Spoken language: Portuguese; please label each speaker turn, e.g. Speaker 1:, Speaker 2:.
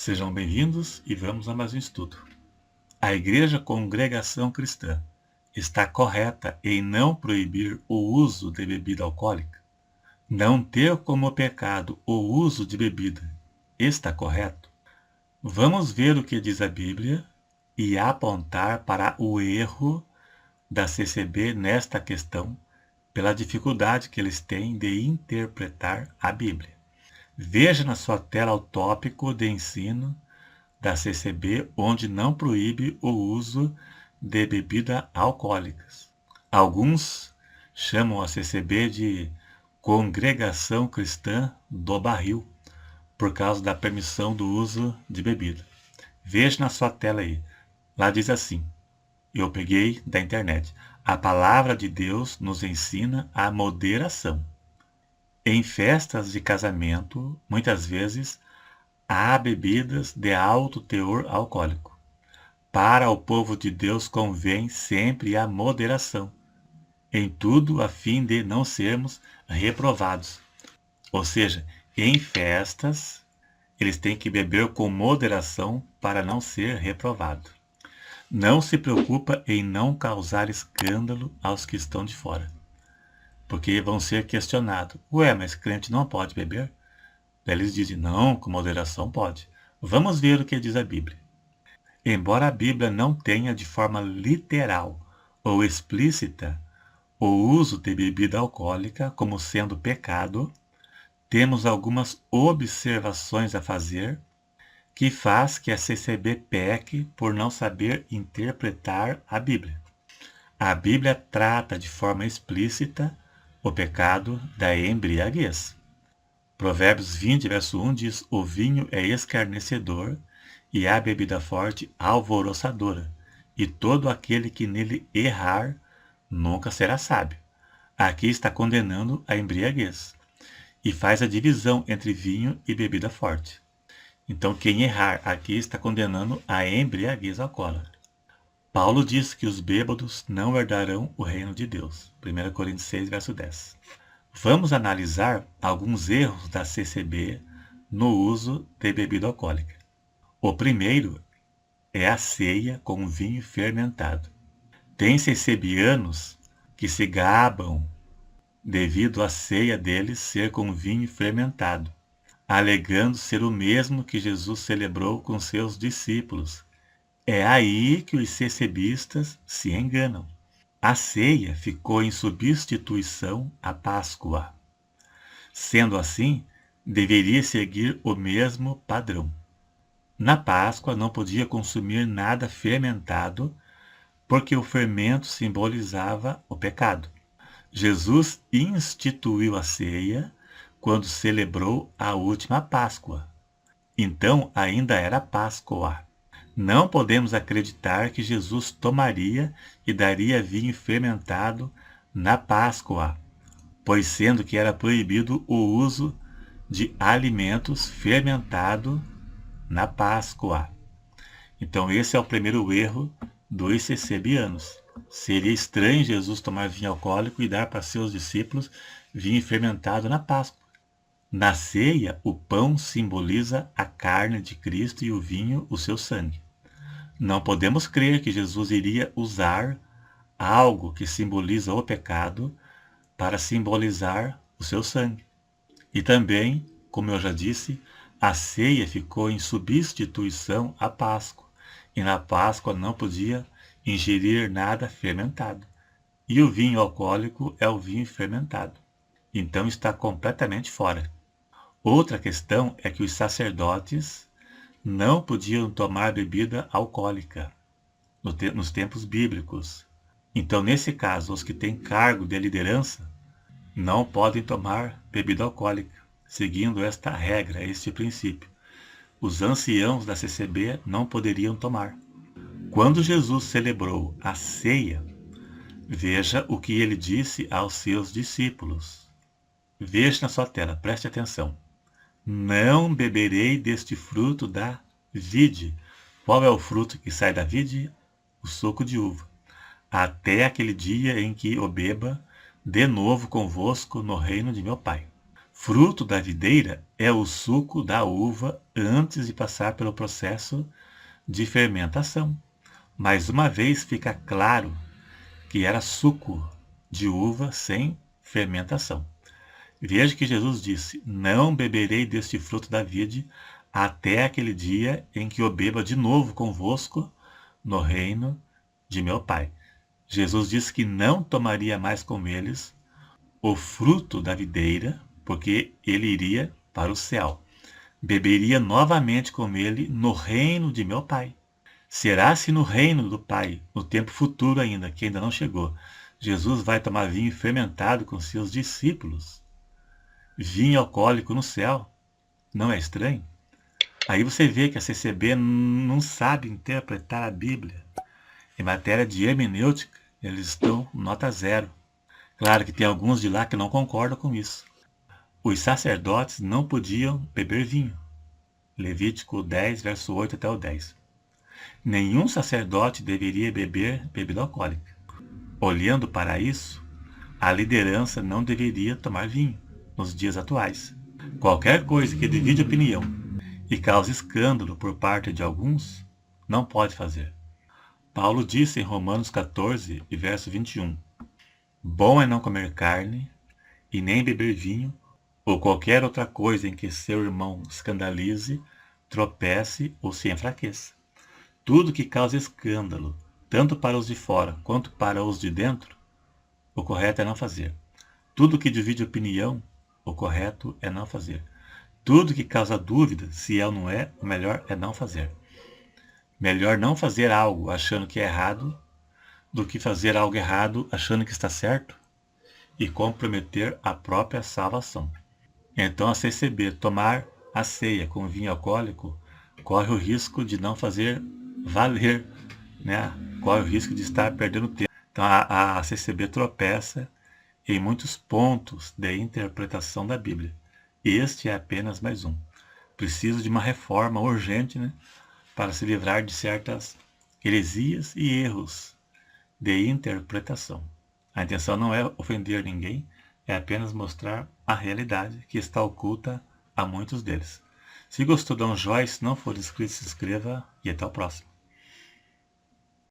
Speaker 1: Sejam bem-vindos e vamos a mais um estudo. A Igreja Congregação Cristã está correta em não proibir o uso de bebida alcoólica? Não ter como pecado o uso de bebida está correto? Vamos ver o que diz a Bíblia e apontar para o erro da CCB nesta questão pela dificuldade que eles têm de interpretar a Bíblia. Veja na sua tela o tópico de ensino da CCB, onde não proíbe o uso de bebidas alcoólicas. Alguns chamam a CCB de Congregação Cristã do Barril, por causa da permissão do uso de bebida. Veja na sua tela aí. Lá diz assim, eu peguei da internet: a palavra de Deus nos ensina a moderação. Em festas de casamento, muitas vezes, há bebidas de alto teor alcoólico. Para o povo de Deus convém sempre a moderação, em tudo a fim de não sermos reprovados. Ou seja, em festas, eles têm que beber com moderação para não ser reprovado. Não se preocupa em não causar escândalo aos que estão de fora, porque vão ser questionados. Ué, mas crente não pode beber? Daí eles dizem, não, com moderação pode. Vamos ver o que diz a Bíblia. Embora a Bíblia não tenha de forma literal ou explícita o uso de bebida alcoólica como sendo pecado, temos algumas observações a fazer que faz que a CCB peque por não saber interpretar a Bíblia. A Bíblia trata de forma explícita o pecado da embriaguez. Provérbios 20, verso 1 diz, o vinho é escarnecedor e a bebida forte alvoroçadora, e todo aquele que nele errar nunca será sábio. Aqui está condenando a embriaguez e faz a divisão entre vinho e bebida forte. Então quem errar aqui está condenando a embriaguez alcoólatra. Paulo diz que os bêbados não herdarão o reino de Deus. 1 Coríntios 6, verso 10. Vamos analisar alguns erros da CCB no uso de bebida alcoólica. O primeiro é a ceia com vinho fermentado. Tem CCBianos que se gabam devido à ceia deles ser com vinho fermentado, alegando ser o mesmo que Jesus celebrou com seus discípulos. É aí que os CCBistas se enganam. A ceia ficou em substituição à Páscoa. Sendo assim, deveria seguir o mesmo padrão. Na Páscoa não podia consumir nada fermentado, porque o fermento simbolizava o pecado. Jesus instituiu a ceia quando celebrou a última Páscoa. Então ainda era Páscoa. Não podemos acreditar que Jesus tomaria e daria vinho fermentado na Páscoa, pois sendo que era proibido o uso de alimentos fermentados na Páscoa. Então esse é o primeiro erro dos CCBianos. Seria estranho Jesus tomar vinho alcoólico e dar para seus discípulos vinho fermentado na Páscoa. Na ceia, o pão simboliza a carne de Cristo e o vinho o seu sangue. Não podemos crer que Jesus iria usar algo que simboliza o pecado para simbolizar o seu sangue. E também, como eu já disse, a ceia ficou em substituição à Páscoa. E na Páscoa não podia ingerir nada fermentado. E o vinho alcoólico é o vinho fermentado. Então está completamente fora. Outra questão é que os sacerdotes não podiam tomar bebida alcoólica nos tempos bíblicos. Então, nesse caso, os que têm cargo de liderança não podem tomar bebida alcoólica, seguindo esta regra, este princípio. Os anciãos da CCB não poderiam tomar. Quando Jesus celebrou a ceia, veja o que ele disse aos seus discípulos. Veja na sua tela, preste atenção. Não beberei deste fruto da vide. Qual é o fruto que sai da vide? O suco de uva. Até aquele dia em que o beba de novo convosco no reino de meu Pai. Fruto da videira é o suco da uva antes de passar pelo processo de fermentação. Mais uma vez fica claro que era suco de uva sem fermentação. Veja que Jesus disse: não beberei deste fruto da vide até aquele dia em que eu beba de novo convosco no reino de meu Pai. Jesus disse que não tomaria mais com eles o fruto da videira, porque ele iria para o céu. Beberia novamente com ele no reino de meu Pai. Será se no reino do Pai, no tempo futuro ainda, que ainda não chegou, Jesus vai tomar vinho fermentado com seus discípulos? Vinho alcoólico no céu? Não é estranho? Aí você vê que a CCB não sabe interpretar a Bíblia. Em matéria de hermenêutica, eles estão nota 0. Claro que tem alguns de lá que não concordam com isso. Os sacerdotes não podiam beber vinho. Levítico 10, verso 8 até o 10. Nenhum sacerdote deveria beber bebida alcoólica. Olhando para isso, a liderança não deveria tomar vinho nos dias atuais. Qualquer coisa que divide opinião e cause escândalo por parte de alguns, não pode fazer. Paulo disse em Romanos 14, verso 21, bom é não comer carne e nem beber vinho ou qualquer outra coisa em que seu irmão escandalize, tropece ou se enfraqueça. Tudo que cause escândalo, tanto para os de fora quanto para os de dentro, o correto é não fazer. Tudo que divide opinião, o correto é não fazer. Tudo que causa dúvida, se é ou não é, o melhor é não fazer. Melhor não fazer algo achando que é errado, do que fazer algo errado achando que está certo e comprometer a própria salvação. Então a CCB tomar a ceia com vinho alcoólico corre o risco de não fazer valer, né? Corre o risco de estar perdendo tempo. Então a CCB tropeça em muitos pontos de interpretação da Bíblia. Este é apenas mais um. Preciso de uma reforma urgente, né, para se livrar de certas heresias e erros de interpretação. A intenção não é ofender ninguém, é apenas mostrar a realidade que está oculta a muitos deles. Se gostou, dá um joinha, se não for inscrito, se inscreva e até o próximo.